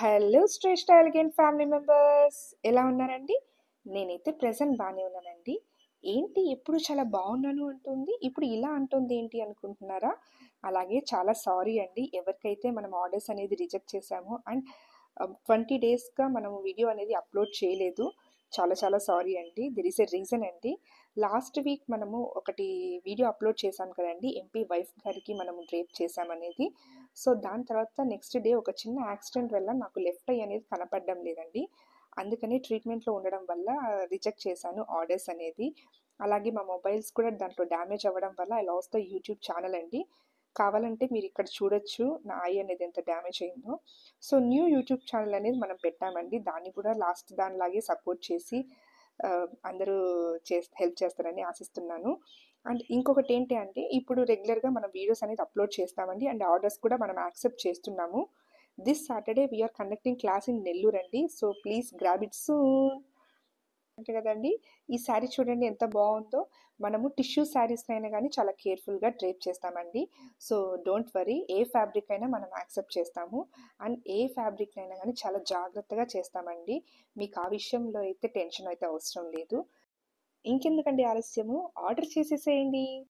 Hello శ్రేష్ఠ elegant family members, ఎలా ఉన్నారండి? నేనైతే ప్రెజెంట్ బాగానే ఉన్నానండి. ఏంటి ఎప్పుడు చాలా బాగున్నాను అంటుంది, ఇప్పుడు ఇలా అంటుంది ఏంటి అనుకుంటున్నారా? అలాగే చాలా సారీ అండి ఎవరికైతే మనం ఆర్డర్స్ అనేది రిజెక్ట్ చేశామో అండ్ 20 డేస్గా మనం వీడియో అనేది అప్లోడ్ చేయలేదు. చాలా చాలా సారీ అండి. దిర్ ఈస్ ఎ రీజన్ అండి. లాస్ట్ వీక్ మనము ఒకటి వీడియో అప్లోడ్ చేశాం కదండి, ఎంపీ వైఫ్ గారికి మనం రేప్ చేశామనేది. సో దాని తర్వాత నెక్స్ట్ డే ఒక చిన్న యాక్సిడెంట్ వల్ల నాకు లెఫ్ట్ ఐ అనేది కనపడడం లేదండి. అందుకని ట్రీట్మెంట్లో ఉండడం వల్ల రిజెక్ట్ చేశాను ఆర్డర్స్ అనేది. అలాగే మా మొబైల్స్ కూడా దాంట్లో డ్యామేజ్ అవ్వడం వల్ల I last the YouTube channel అండి. కావాలంటే మీరు ఇక్కడ చూడొచ్చు నా ఐ అనేది ఎంత డ్యామేజ్ అయిందో. సో న్యూ యూట్యూబ్ ఛానల్ అనేది మనం పెట్టామండి. దాన్ని కూడా లాస్ట్ దానిలాగే సపోర్ట్ చేసి అందరూ హెల్ప్ చేస్తారని ఆశిస్తున్నాను. అండ్ ఇంకొకటి ఏంటి అంటే, ఇప్పుడు రెగ్యులర్గా మనం వీడియోస్ అనేది అప్లోడ్ చేస్తామండి అండ్ ఆర్డర్స్ కూడా మనం యాక్సెప్ట్ చేస్తున్నాము. This Saturday we are conducting class in Nellore అండి. So please grab it soon. అంటే కదండి, ఈ శారీ చూడండి ఎంత బాగుందో. మనము టిష్యూ శారీస్ అయినా కానీ చాలా కేర్ఫుల్గా డ్రేప్ చేస్తామండి. So don't worry, A fabric అయినా మనం యాక్సెప్ట్ చేస్తాము అండ్ ఏ ఫ్యాబ్రిక్ అయినా కానీ చాలా జాగ్రత్తగా చేస్తామండి. మీకు ఆ విషయంలో అయితే టెన్షన్ అయితే అవసరం లేదు. ఇంకెందుకండి ఆలస్యము, ఆర్డర్ చేసేసేయండి.